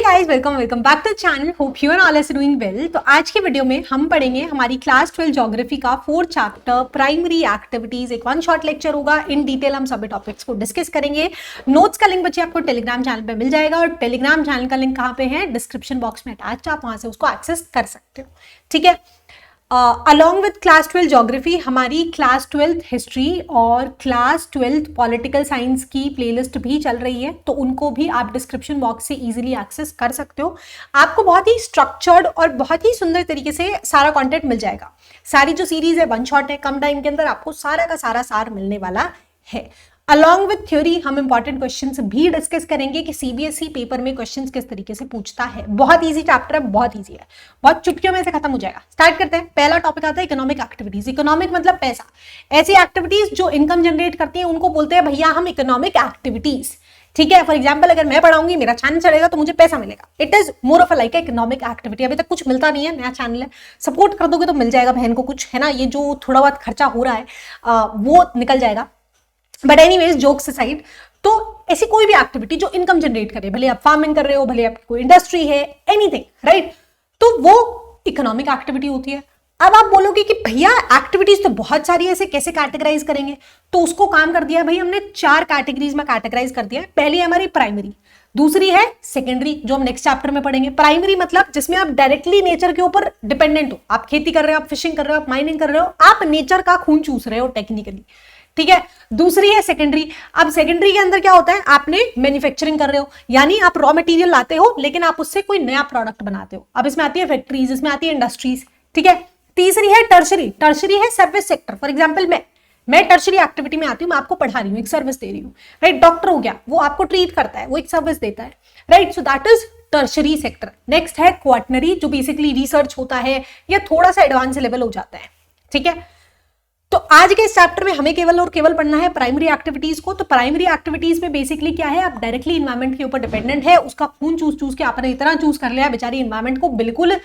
Guys, welcome back to channel. Hope you and all are doing well. तो आज की video में हम पढ़ेंगे हमारी क्लास 12 ज्योग्राफी का 4th चैप्टर प्राइमरी एक्टिविटीज। एक वन शॉट लेक्चर होगा, इन डिटेल हम सभी टॉपिक्स को डिस्कस करेंगे। नोट्स का लिंक बच्चे आपको टेलीग्राम चैनल पे मिल जाएगा और टेलीग्राम चैनल का लिंक कहाँ पे है, डिस्क्रिप्शन बॉक्स में अटैच, आप वहां से उसको एक्सेस कर सकते हो। ठीक है। अलॉन्ग विथ क्लास 12 ज्योग्राफी हमारी क्लास 12th हिस्ट्री और क्लास 12th पॉलिटिकल साइंस की प्लेलिस्ट भी चल रही है, तो उनको भी आप डिस्क्रिप्शन बॉक्स से इजीली एक्सेस कर सकते हो। आपको बहुत ही स्ट्रक्चर्ड और बहुत ही सुंदर तरीके से सारा कंटेंट मिल जाएगा। सारी जो सीरीज है वन शॉट है, कम टाइम के अंदर आपको सारा का सारा सार मिलने वाला है। अलॉन्ग विथ थ्योरी हम इंपॉर्टेंट क्वेश्चंस भी डिस्कस करेंगे कि सीबीएसई पेपर में क्वेश्चंस किस तरीके से पूछता है। बहुत इजी चैप्टर है, बहुत इजी है, बहुत चुटकियों में से खत्म हो जाएगा। स्टार्ट करते हैं। पहला टॉपिक आता है इकोनॉमिक एक्टिविटीज। इकोनॉमिक मतलब पैसा। ऐसी एक्टिविटीज जो इनकम जनरेट करती है उनको बोलते हैं भैया हम इकोनॉमिक एक्टिविटीज। ठीक है। फॉर एग्जाम्पल, अगर मैं पढ़ाऊंगी, मेरा चैनल चलेगा तो मुझे पैसा मिलेगा। It is more of like economic activity. अभी तक कुछ मिलता नहीं है, नया चैनल है, सपोर्ट कर दोगे तो मिल जाएगा बहन को कुछ, है ना। ये जो थोड़ा बहुत खर्चा हो रहा है वो निकल जाएगा। बट एनीवेज, जोक्स असाइड, तो ऐसी कोई भी एक्टिविटी जो इनकम जनरेट करे, भले आप फार्मिंग कर रहे हो, भले आपकी कोई इंडस्ट्री है, एनीथिंग, राइट, तो वो इकोनॉमिक एक्टिविटी होती है। अब आप बोलोगे कि भैया एक्टिविटीज तो बहुत सारी है, ऐसे कैसे कैटेगराइज करेंगे? तो उसको काम कर दिया है भाई हमने, 4 कैटेगरीज में कैटेगराइज कर दिया है। पहली है हमारी प्राइमरी, दूसरी है सेकेंडरी, जो हम नेक्स्ट चैप्टर में पढ़ेंगे। प्राइमरी मतलब जिसमें आप डायरेक्टली नेचर के ऊपर डिपेंडेंट हो, आप खेती कर रहे हो, आप फिशिंग कर रहे हो, आप माइनिंग कर रहे हो, आप नेचर का खून चूस रहे हो टेक्निकली। ठीक है। दूसरी है सेकेंडरी। अब सेकेंडरी के अंदर क्या होता है, आपने मैन्युफैक्चरिंग कर रहे हो, यानी आप रॉ मटेरियल लाते हो लेकिन आप उससे कोई नया प्रोडक्ट बनाते हो। अब इसमें आती है फैक्ट्रीज, इसमें आती है इंडस्ट्रीज। ठीक है। तीसरी है टर्शरी। टर्शरी है सर्विस सेक्टर। फॉर एग्जाम्पल, मैं टर्शरी एक्टिविटी में आती हूँ, मैं आपको पढ़ा रही हूँ, एक सर्विस दे रही हूँ, राइट। डॉक्टर हो गया, वो आपको ट्रीट करता है, वो एक सर्विस देता है, right. So that is tertiary sector. Next है क्वाटनरी, जो बेसिकली रिसर्च होता है या थोड़ा सा एडवांस लेवल हो जाता है। ठीक है। तो आज के इस चैप्टर में हमें केवल और केवल पढ़ना है प्राइमरी एक्टिविटीज को। तो प्राइमरी एक्टिविटीज में बेसिकली क्या है, आप डायरेक्टली इन्वायरमेंट के ऊपर डिपेंडेंट है, उसका खून चूस के आपने इतना चूज कर लिया, बेचारी इन्वायरमेंट को बिल्कुल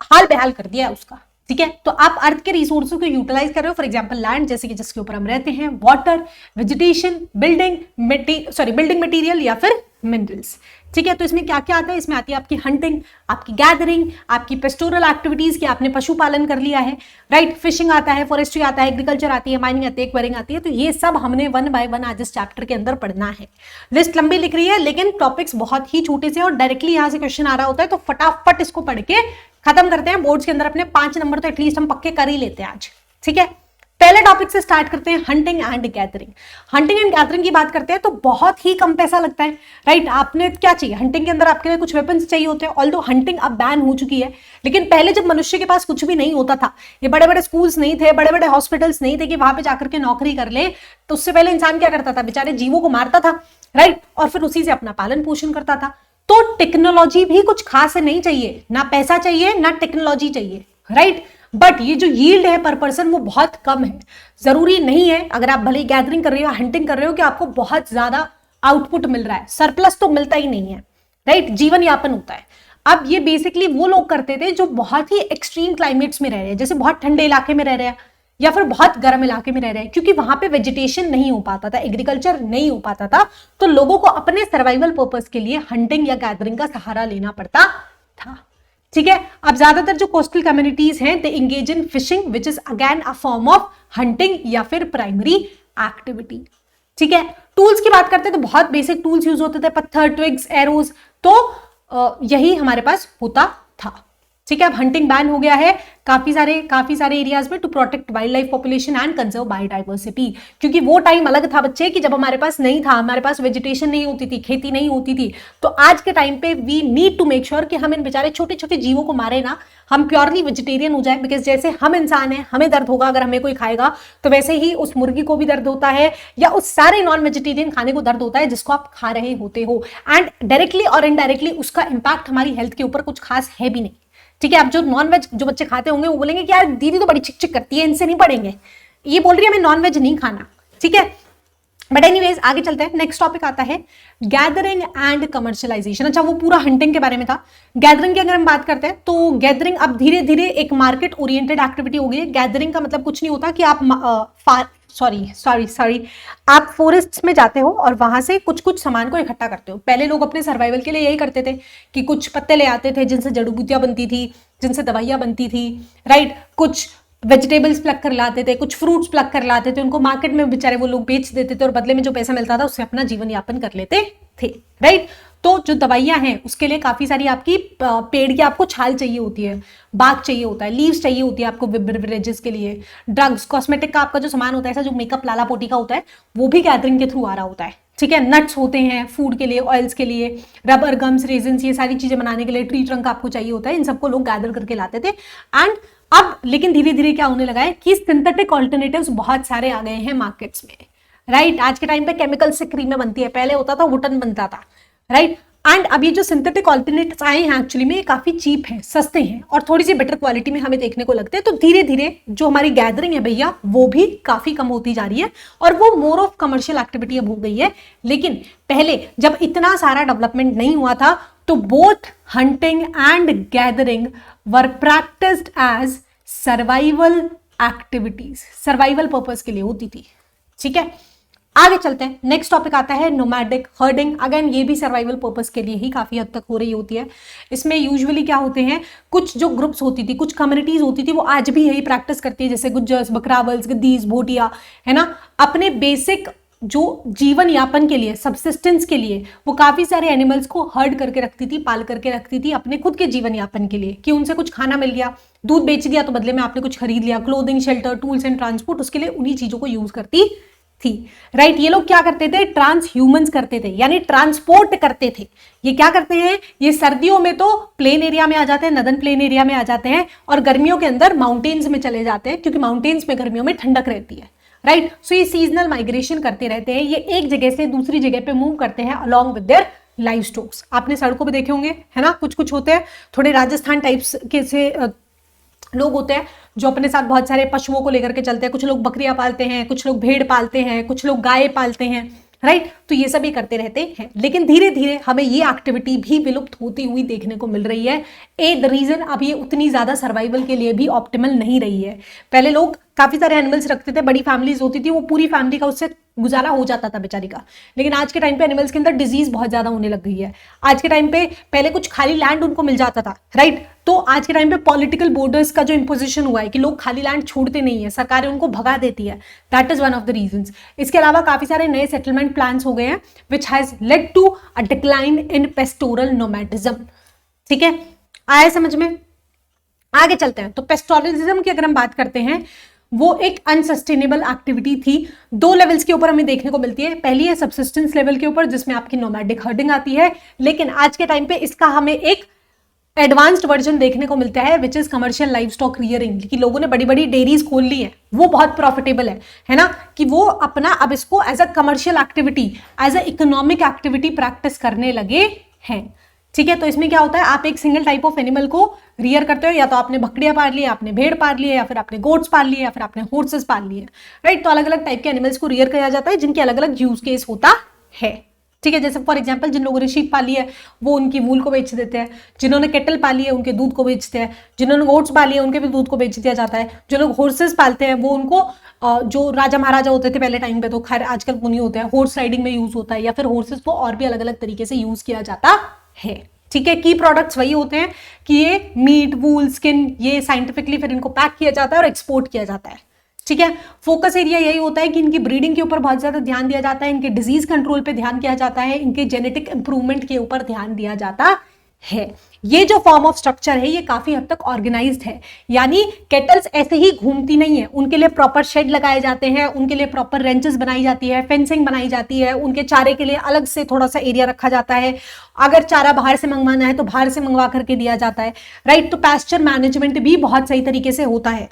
हाल बेहाल कर दिया है उसका। ठीक है। तो आप अर्थ के रिसोर्सों को यूटिलाइज कर रहे हो। फॉर एग्जांपल लैंड, जैसे कि जिसके ऊपर हम रहते हैं, वाटर, वेजिटेशन, बिल्डिंग मटेरियल या फिर मिनरल्स। ठीक है। तो इसमें क्या क्या आता है, इसमें आती है आपकी हंटिंग, आपकी गैदरिंग, आपकी पेस्टोरल एक्टिविटीज की आपने पशुपालन कर लिया है, राइट। फिशिंग आता है, फॉरेस्ट्री आता है, एग्रीकल्चर आती है, माइनिंग आती है, एक्वायरिंग आती है। तो ये सब हमने 1 बाय 1 आज इस चैप्टर के अंदर पढ़ना है। लिस्ट लंबी लिख रही है लेकिन टॉपिक्स बहुत ही छोटे से, और डायरेक्टली यहां से क्वेश्चन आ रहा होता है, तो फटाफट इसको पढ़ के खत्म करते हैं। बोर्ड्स के अंदर अपने 5 नंबर तो एटलीस्ट हम पक्के कर ही लेते हैं आज। ठीक है। पहले टॉपिक से स्टार्ट करते हैं, hunting and gathering. Hunting and gathering की बात करते हैं तो बहुत ही कम पैसा लगता है, राइट। आपने क्या चाहिए, हंटिंग के अंदर आपके लिए कुछ वेपन्स चाहिए होते हैं। ऑल्दो हंटिंग अब बैन हो चुकी है, लेकिन पहले जब मनुष्य के पास कुछ भी नहीं होता था, ये बड़े बड़े स्कूल्स नहीं थे, बड़े बड़े हॉस्पिटल्स नहीं थे कि वहां पे जाकर के नौकरी कर ले, तो उससे पहले इंसान क्या करता था, बेचारे जीवों को मारता था, राइट, और फिर उसी से अपना पालन पोषण करता था। तो टेक्नोलॉजी भी कुछ खास नहीं चाहिए, ना पैसा चाहिए ना टेक्नोलॉजी चाहिए, राइट। बट ये जो यील्ड है पर पर्सन वो बहुत कम है। जरूरी नहीं है अगर आप भले गैदरिंग कर रहे हो, हंटिंग कर रहे हो, कि आपको बहुत ज्यादा आउटपुट मिल रहा है। सरप्लस तो मिलता ही नहीं है, राइट। जीवन यापन होता है। अब ये बेसिकली वो लोग करते थे जो बहुत ही एक्सट्रीम क्लाइमेट्स में रह रहे हैं, जैसे बहुत ठंडे इलाके में रह रहे हैं या फिर बहुत गर्म इलाके में रह रहे हैं, क्योंकि वहां पे वेजिटेशन नहीं हो पाता था, एग्रीकल्चर नहीं हो पाता था, तो लोगों को अपने सर्वाइवल पर्पस के लिए हंटिंग या गैदरिंग का सहारा लेना पड़ता था। ठीक है। अब ज्यादातर जो कोस्टल कम्युनिटीज हैं, they engage in fishing which is again a form of hunting या फिर प्राइमरी एक्टिविटी। ठीक है। टूल्स की बात करते हैं तो बहुत बेसिक टूल्स यूज होते थे, पत्थर, ट्विग्स, एरोज, तो यही हमारे पास होता था। ठीक है। अब हंटिंग बैन हो गया है काफी सारे एरियाज में, to protect wild life population and conserve biodiversity. क्योंकि वो टाइम अलग था बच्चे, कि जब हमारे पास नहीं था, हमारे पास वेजिटेशन नहीं होती थी, खेती नहीं होती थी। तो आज के टाइम पे we need to make sure कि हम इन बेचारे छोटे छोटे जीवों को मारे ना, हम प्योरली वेजिटेरियन हो जाए। बिकॉज जैसे हम इंसान हैं, हमें दर्द होगा अगर हमें कोई खाएगा, तो वैसे ही उस मुर्गी को भी दर्द होता है, या उस सारे नॉन वेजिटेरियन खाने को दर्द होता है जिसको आप खा रहे होते हो। एंड डायरेक्टली और इनडायरेक्टली उसका इंपैक्ट हमारी हेल्थ के ऊपर कुछ खास है भी नहीं। ठीक है। अब जो नॉन वेज जो बच्चे खाते होंगे वो बोलेंगे कि यार दीदी तो बड़ी चिक चिक करती है, इनसे नहीं पढ़ेंगे, ये बोल रही है हमें नॉन वेज नहीं खाना। ठीक है। बट एनीवेज आगे चलते हैं। नेक्स्ट टॉपिक आता है गैदरिंग एंड कमर्शियलाइजेशन। अच्छा, वो पूरा हंटिंग के बारे में था। गैदरिंग की अगर हम बात करते हैं तो गैदरिंग अब धीरे धीरे एक मार्केट ओरिएंटेड एक्टिविटी हो गई है। गैदरिंग का मतलब कुछ नहीं होता कि आप सॉरी, आप फॉरेस्ट में जाते हो और वहां से कुछ कुछ सामान को इकट्ठा करते हो। पहले लोग अपने सर्वाइवल के लिए यही करते थे कि कुछ पत्ते ले आते थे जिनसे जड़ी बूटियां बनती थी, जिनसे दवाइयां बनती थी, राइट। कुछ वेजिटेबल्स प्लग कर लाते थे, कुछ फ्रूट्स प्लग कर लाते थे, उनको मार्केट में बेचारे वो लोग बेच देते थे और बदले में जो पैसा मिलता था उससे अपना जीवन यापन कर लेते थे, राइट। तो जो दवाइयां हैं उसके लिए काफी सारी आपकी पेड़ की आपको छाल चाहिए होती है, बाग चाहिए होता है, लीव्स चाहिए होती है आपको बेवरेजेस के लिए। ड्रग्स, कॉस्मेटिक का आपका जो सामान होता है, ऐसा जो मेकअप लाला पोटी का होता है, वो भी गैदरिंग के थ्रू आ रहा होता है, ठीक है। नट्स होते हैं फूड के लिए, ऑयल्स के लिए, रबर, गम्स, रेजिन्स, ये सारी चीजें बनाने के लिए ट्री ट्रंक आपको चाहिए होता है। इन सबको लोग गैदर करके लाते थे। एंड अब लेकिन धीरे धीरे क्या होने लगा है कि सिंथेटिक ऑल्टरनेटिव्स बहुत सारे आ गए हैं मार्केट्स में, राइट। आज के टाइम पे केमिकल से क्रीमें बनती है, पहले होता था वुडन बनता था, राइट। एंड अब ये जो सिंथेटिक ऑल्टरनेटिव्स आए हैं एक्चुअली में ये काफी चीप हैं, सस्ते हैं और थोड़ी सी बेटर क्वालिटी में हमें देखने को लगते हैं। तो धीरे धीरे जो हमारी गैदरिंग है भैया वो भी काफी कम होती जा रही है और वो मोर ऑफ कमर्शियल एक्टिविटी अब हो गई है। लेकिन पहले जब इतना सारा डेवलपमेंट नहीं हुआ था तो both hunting and gathering were practised as survival activities, survival purpose के लिए होती थी, ठीक है। आगे चलते हैं, नेक्स्ट टॉपिक आता है नोमैडिक हर्डिंग। अगेन ये भी सर्वाइवल पर्पस के लिए ही काफी हद तक हो रही होती है। इसमें यूजुअली क्या होते हैं, कुछ जो ग्रुप्स होती थी, कुछ कम्युनिटीज होती थी, वो आज भी यही प्रैक्टिस करती है, जैसे गुज्जर्स, बकरावल्स, गद्दीज, भोटिया, है ना। अपने बेसिक जो जीवन यापन के लिए, सब्सिस्टेंस के लिए वो काफी सारे एनिमल्स को हर्ड करके रखती थी, पाल करके रखती थी अपने खुद के जीवन यापन के लिए, कि उनसे कुछ खाना मिल गया, दूध बेच दिया तो बदले में आपने कुछ खरीद लिया, clothing, shelter, tools and transport, उसके लिए उन्हीं चीजों को यूज करती थी, राइट। ये लोग क्या करते थे, ट्रांस ह्यूमंस करते थे, यानी ट्रांसपोर्ट करते थे। ये क्या करते हैं, ये सर्दियों में तो प्लेन एरिया में आ जाते हैं, नदन प्लेन एरिया में आ जाते हैं, और गर्मियों के अंदर माउंटेन्स में चले जाते हैं, क्योंकि माउंटेन्स में गर्मियों में ठंडक रहती है, राइट। सो ये सीजनल माइग्रेशन करते रहते हैं, ये एक जगह से दूसरी जगह पे मूव करते हैं along with their life stocks. आपने सड़कों पे देखे होंगे, है ना, कुछ कुछ होते हैं थोड़े राजस्थान टाइप्स के से लोग होते हैं जो अपने साथ बहुत सारे पशुओं को लेकर के चलते हैं। कुछ लोग बकरियां पालते हैं, कुछ लोग भेड़ पालते हैं, कुछ लोग गाय पालते हैं, राइट। तो ये सब ये करते रहते हैं, लेकिन धीरे धीरे हमें ये एक्टिविटी भी विलुप्त होती हुई देखने को मिल रही है। द रीजन अब ये उतनी ज्यादा सर्वाइवल के लिए भी ऑप्टिमल नहीं रही है। पहले लोग काफी सारे एनिमल्स रखते थे, बड़ी फैमिलीज होती थी, वो पूरी फैमिली का उससे गुजारा हो जाता था बेचारी का। लेकिन आज के टाइम पे एनिमल्स के अंदर डिजीज बहुत ज्यादा होने लग गई है। आज के टाइम पे पहले कुछ खाली लैंड उनको मिल जाता था, राइट। तो आज के टाइम पे पॉलिटिकल बॉर्डर्स का जो इंपोजिशन हुआ है कि लोग खाली लैंड छोड़ते नहीं है, सरकारें उनको भगा देती है, that is one of the reasons. इसके अलावा काफी सारे नए सेटलमेंट प्लान्स हो गए हैं which has led to a decline in pastoral nomadism, ठीक है, आया समझ में। आगे चलते हैं, तो पेस्टोरलिज्म की अगर हम बात करते हैं, वो एक अनसस्टेनेबल एक्टिविटी थी। दो लेवल्स के ऊपर हमें देखने को मिलती है। पहली है सबसिस्टेंस लेवल के ऊपर, जिसमें आपकी नोमैडिक हर्डिंग आती है, लेकिन आज के टाइम पे इसका हमें एक एडवांस्ड वर्जन देखने को मिलता है which is commercial live stock rearing, कि लोगों ने बड़ी बड़ी डेयरीज खोल ली है, वो बहुत प्रॉफिटेबल है ना, कि वो अपना अब इसको as a commercial activity, as a economic activity practice करने लगे हैं, ठीक है। तो इसमें क्या होता है, आप एक सिंगल टाइप ऑफ एनिमल को रियर करते हो, या तो आपने बकरियां पाल ली, आपने भेड़ पाल ली, या फिर आपने गोट्स पाल लिए, या फिर आपने हॉर्सेस पाल लिए, राइट। तो अलग अलग टाइप के एनिमल्स को रियर किया जाता है जिनके अलग अलग यूज केस होता है, ठीक है। जैसे फॉर एग्जांपल जिन लोगों ने शीप पाली है वो उनकी वूल को बेच देते हैं, जिन्होंने केटल पाली है उनके दूध को बेचते हैं, जिन्होंने गोट्स पाली है उनके भी दूध को बेच दिया जाता है, जो लोग हॉर्सेस पालते हैं वो उनको जो राजा महाराजा होते थे पहले टाइम पे, तो खैर आजकल वो नहीं होते हैं, हॉर्स राइडिंग में यूज होता है, या फिर हॉर्सेस को और भी अलग अलग तरीके से यूज किया जाता है, ठीक है। की प्रोडक्ट्स वही होते हैं कि ये मीट, वूल, स्किन, ये साइंटिफिकली फिर इनको पैक किया जाता है और एक्सपोर्ट किया जाता है, ठीक है। फोकस एरिया यही होता है कि इनकी ब्रीडिंग के ऊपर बहुत ज्यादा ध्यान दिया जाता है, इनके डिजीज कंट्रोल पे ध्यान किया जाता है, इनके जेनेटिक इंप्रूवमेंट के ऊपर ध्यान दिया जाता है। ये जो फॉर्म ऑफ स्ट्रक्चर है ये काफी हद तक ऑर्गेनाइज्ड है, यानी केटल्स ऐसे ही घूमती नहीं है, उनके लिए प्रॉपर शेड लगाए जाते हैं, उनके लिए प्रॉपर रेंचेस बनाई जाती है, फेंसिंग बनाई जाती है, उनके चारे के लिए अलग से थोड़ा सा एरिया रखा जाता है, अगर चारा बाहर से मंगवाना है तो बाहर से मंगवा करके दिया जाता है, राइट। तो पैस्चर मैनेजमेंट भी बहुत सही तरीके से होता है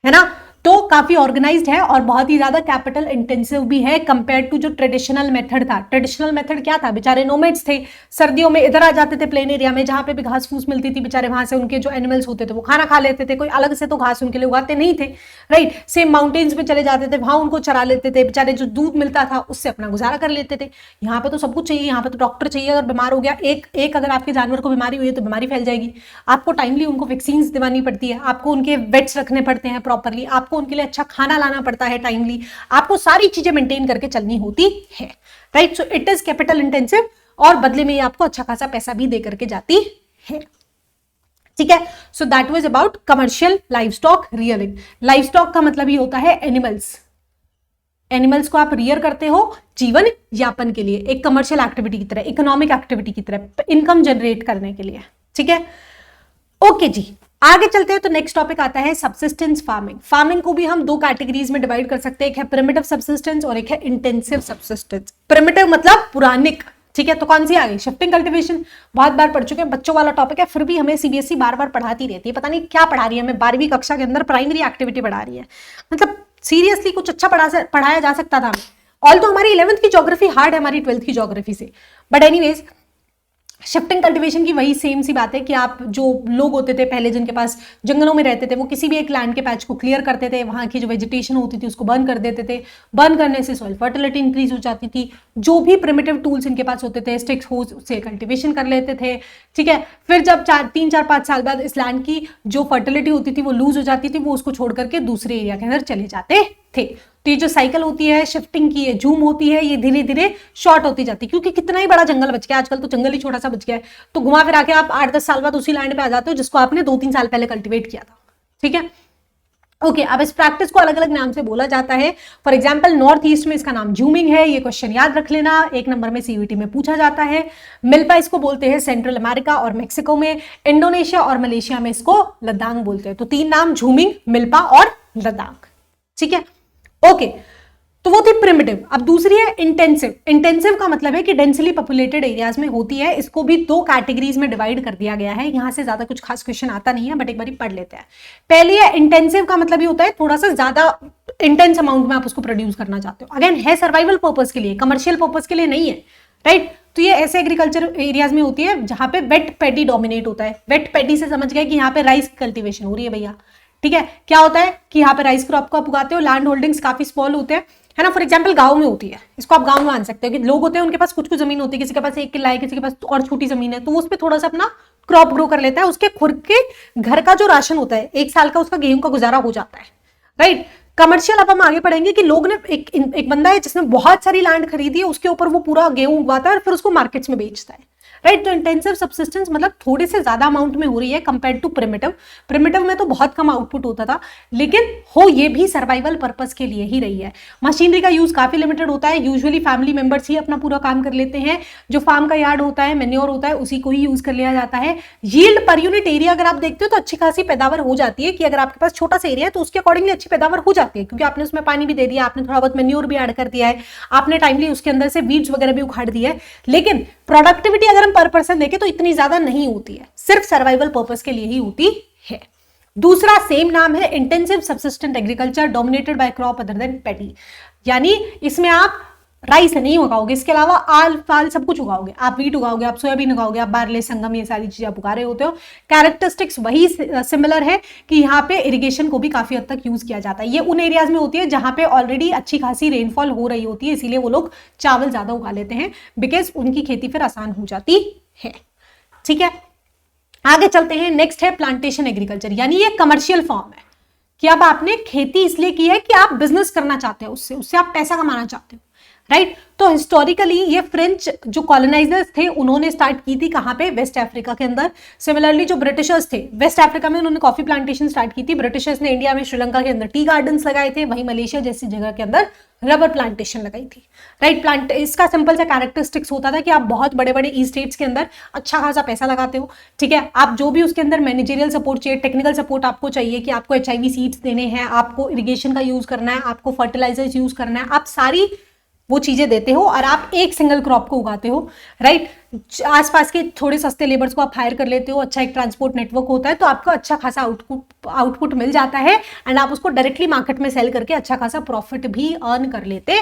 ना। तो काफी ऑर्गेनाइज्ड है और बहुत ही ज्यादा कैपिटल इंटेंसिव भी है कंपेयर टू जो ट्रेडिशनल मेथड था। ट्रेडिशनल मेथड क्या था, बेचारे नोमैड्स थे, सर्दियों में इधर आ जाते थे प्लेन एरिया में, जहां पे भी घास फूस मिलती थी, बेचारे वहां से उनके जो एनिमल्स होते थे वो खाना खा लेते थे, कोई अलग से तो घास उनके लिए उगाते नहीं थे, राइट। सेम माउंटेन्स पे चले जाते थे, वहां उनको चरा लेते थे, बेचारे जो दूध मिलता था उससे अपना गुजारा कर लेते थे। यहाँ पे तो सब कुछ चाहिए, यहाँ पे तो डॉक्टर चाहिए, अगर बीमार हो गया एक अगर आपके जानवर को बीमारी हुई है तो बीमारी फैल जाएगी, आपको टाइमली उनको वैक्सीन दिलानी पड़ती है, आपको उनके वेट्स रखने पड़ते हैं प्रॉपरली, आपको आपको उनके लिए अच्छा खाना लाना पड़ता है टाइमली, आपको सारी चीजें मेंटेन करके चलनी होती है, right. So it is capital intensive और बदले में ये आपको अच्छा खासा पैसा भी दे करके जाती है, ठीक है। So that was about commercial livestock rearing. Livestock का मतलब ही होता है एनिमल्स, एनिमल्स को आप रियर करते हो जीवन यापन के लिए, एक कमर्शियल एक्टिविटी की तरह, इकोनॉमिक एक्टिविटी की तरह, इनकम जनरेट करने के लिए, ठीक है। ओके जी, आगे चलते हैं। तो नेक्स्ट टॉपिक आता है सब्सिस्टेंस फार्मिंग। फार्मिंग को भी हम दो कैटेगरीज में डिवाइड कर सकते हैं, एक है प्रिमिटिव सब्सिस्टेंस और एक है इंटेंसिव सब्सिस्टेंस। प्रिमिटिव मतलब पुरानिक, ठीक है। तो कौन सी आ गई? शिफ्टिंग कल्टीवेशन, बहुत बार पढ़ चुके हैं, बच्चों वाला टॉपिक है, फिर भी हमें सीबीएसई बार बार पढ़ाती रहती है, पता नहीं क्या पढ़ा रही है हमें, 12वीं कक्षा के अंदर प्राइमरी एक्टिविटी पढ़ा रही है, मतलब सीरियसली कुछ अच्छा पढ़ाया जा सकता था हमें। ऑल तो हमारी 11th की ज्योग्राफी हार्ड है हमारी 12th की ज्योग्राफी से, बट एनीवेज शिफ्टिंग कल्टीवेशन की वही सेम सी बात है कि आप जो लोग होते थे पहले जिनके पास जंगलों में रहते थे, वो किसी भी एक लैंड के पैच को क्लियर करते थे, वहां की जो वेजिटेशन होती थी उसको बर्न कर देते थे, बर्न करने से सॉइल फर्टिलिटी इंक्रीज हो जाती थी, जो भी प्रिमिटिव टूल्स इनके पास होते थे स्टिक्स हो से कल्टीवेशन कर लेते थे, ठीक है। फिर जब 3-4-5 साल बाद इस लैंड की जो फर्टिलिटी होती थी वो लूज हो जाती थी, वो उसको छोड़ करके दूसरे एरिया के अंदर चले जाते थे। तो ये जो साइकिल होती है शिफ्टिंग की, ये जूम होती है, ये धीरे धीरे शॉर्ट होती जाती है, क्योंकि कितना ही बड़ा जंगल बच गया, आजकल तो जंगल ही छोटा सा बच गया है, तो घुमा फिरा के आप 8-10 साल बाद उसी लैंड पे आ जाते हो जिसको आपने 2-3 साल पहले कल्टीवेट किया था, ठीक है। ओके, अब इस प्रैक्टिस को अलग अलग नाम से बोला जाता है। फॉर एग्जाम्पल नॉर्थ ईस्ट में इसका नाम जूमिंग है, ये क्वेश्चन याद रख लेना, 1 नंबर में सीयूईटी में पूछा जाता है। मिल्पा इसको बोलते हैं सेंट्रल अमेरिका और मेक्सिको में, इंडोनेशिया और मलेशिया में इसको लद्दाख बोलते हैं। तो 3 नाम, जूमिंग, मिल्पा और लद्दाख, ठीक है। ओके, तो वो थी प्रिमिटिव। अब दूसरी है इंटेंसिव। इंटेंसिव का मतलब है कि डेंसली पॉपुलेटेड एरियाज में होती है, इसको भी 2 कैटेगरीज में डिवाइड कर दिया गया है। यहां से ज्यादा कुछ खास क्वेश्चन आता नहीं है, बट एक बार पढ़ लेते हैं। पहली है इंटेंसिव का मतलब ये होता है थोड़ा सा ज्यादा इंटेंस अमाउंट में आप उसको प्रोड्यूस करना चाहते हो, अगेन है सर्वाइवल पर्पज के लिए, कमर्शियल पर्पज के लिए नहीं है, राइट। तो ये ऐसे एग्रीकल्चर एरियाज में होती है जहां पे वेट पैडी डोमिनेट होता है। वेट पैडी से समझ गए कि यहाँ पे राइस कल्टीवेशन हो रही है भैया, ठीक है। क्या होता है कि यहाँ पे राइस क्रॉप को आप उगाते हो, लैंड होल्डिंग्स काफी स्मॉल होते हैं, है ना। फॉर एग्जांपल गांव में होती है, इसको आप गांव में मान सकते हो कि लोग होते हैं उनके पास कुछ कुछ जमीन होती है, किसी के पास 1 किला है, किसी के पास और छोटी जमीन है, तो वो उस पर थोड़ा सा अपना क्रॉप ग्रो कर लेता है, उसके खुद के घर का जो राशन होता है 1 साल का उसका गेहूं का गुजारा हो जाता है, राइट। कमर्शियल अब हम आगे पढ़ेंगे कि लोग ने एक बंदा है जिसने बहुत सारी लैंड खरीदी है, उसके ऊपर वो पूरा गेहूं उगाता है और फिर उसको मार्केट्स में बेचता है, राइट। तो इंटेंसिव सब्सिस्टेंस मतलब थोड़े से ज्यादा अमाउंट में हो रही है कंपेयर टू प्रिमिटिव। प्रिमिटिव में तो बहुत कम आउटपुट होता था, लेकिन हो ये भी सर्वाइवल पर्पस के लिए ही रही है। मशीनरी का यूज काफी लिमिटेड होता है, यूजुअली फैमिली मेंबर्स ही अपना पूरा काम कर लेते हैं, जो फार्म का यार्ड होता है, मेन्योर होता है, उसी को ही यूज कर लिया जाता है। यील्ड पर यूनिट एरिया अगर आप देखते हो तो अच्छी खासी पैदावार हो जाती है, कि अगर आपके पास छोटा सा एरिया है तो उसके अकॉर्डिंगली अच्छी पैदावार हो जाती है, क्योंकि आपने उसमें पानी भी दे दिया, आपने थोड़ा बहुत मेन्योर भी ऐड कर दिया है, आपने टाइमली उसके अंदर से वीड्स वगैरह भी उखाड़ दिया है। लेकिन प्रोडक्टिविटी अगर हम पर पर्सन देखें तो इतनी ज्यादा नहीं होती है, सिर्फ सर्वाइवल पर्पस के लिए ही होती है। दूसरा सेम नाम है intensive subsistent agriculture dominated by crop other than paddy, यानी इसमें आप राइस नहीं उगाओगे, इसके अलावा आल फाल सब कुछ उगाओगे, आप वीट उगाओगे, आप सोयाबीन उगाओगे, आप बार्ले, संगम, ये सारी चीजें आप उगा रहे होते हो। कैरेक्टरिस्टिक्स वही सिमिलर है कि यहाँ पे इरिगेशन को भी काफी हद तक यूज किया जाता है। ये उन एरियाज में होती है जहां पे ऑलरेडी अच्छी खासी रेनफॉल हो रही होती है, इसीलिए वो लोग चावल ज्यादा उगा लेते हैं, बिकॉज उनकी खेती फिर आसान हो जाती है, ठीक है। आगे चलते हैं, नेक्स्ट है प्लांटेशन एग्रीकल्चर, यानी ये कमर्शियल फॉर्म है कि अब आपने खेती इसलिए की है कि आप बिजनेस करना चाहते हो, उससे आप पैसा कमाना चाहते हो, राइट। तो हिस्टोरिकली ये फ्रेंच जो कॉलोनाइजर्स थे उन्होंने स्टार्ट की थी कहां पे? वेस्ट अफ्रीका के अंदर। सिमिलरली जो ब्रिटिशर्स थे वेस्ट अफ्रीका में उन्होंने कॉफी प्लांटेशन स्टार्ट की थी, ब्रिटिशर्स ने इंडिया में श्रीलंका के अंदर टी गार्डन्स लगाए थे, वहीं मलेशिया जैसी जगह के अंदर रबर प्लांटेशन लगाई थी, राइट। इसका सिंपल सा कैरेक्टरिस्टिक्स होता था कि आप बहुत बड़े बड़े ई स्टेट्स के अंदर अच्छा खासा पैसा लगाते हो, ठीक है। आप जो भी उसके अंदर मैनेजरियल सपोर्ट चाहिए, टेक्निकल सपोर्ट आपको चाहिए कि आपको HIV सीड्स देने हैं, आपको इरिगेशन का यूज करना है, आपको फर्टिलाइजर्स यूज करना है, आप सारी वो चीजें देते हो और आप एक सिंगल क्रॉप को उगाते हो, राइट। आसपास के थोड़े सस्ते लेबर्स को आप हायर कर लेते हो, अच्छा एक ट्रांसपोर्ट नेटवर्क होता है, तो आपको अच्छा खासा आउटपुट मिल जाता है एंड आप उसको डायरेक्टली मार्केट में सेल करके अच्छा खासा प्रॉफिट भी अर्न कर लेते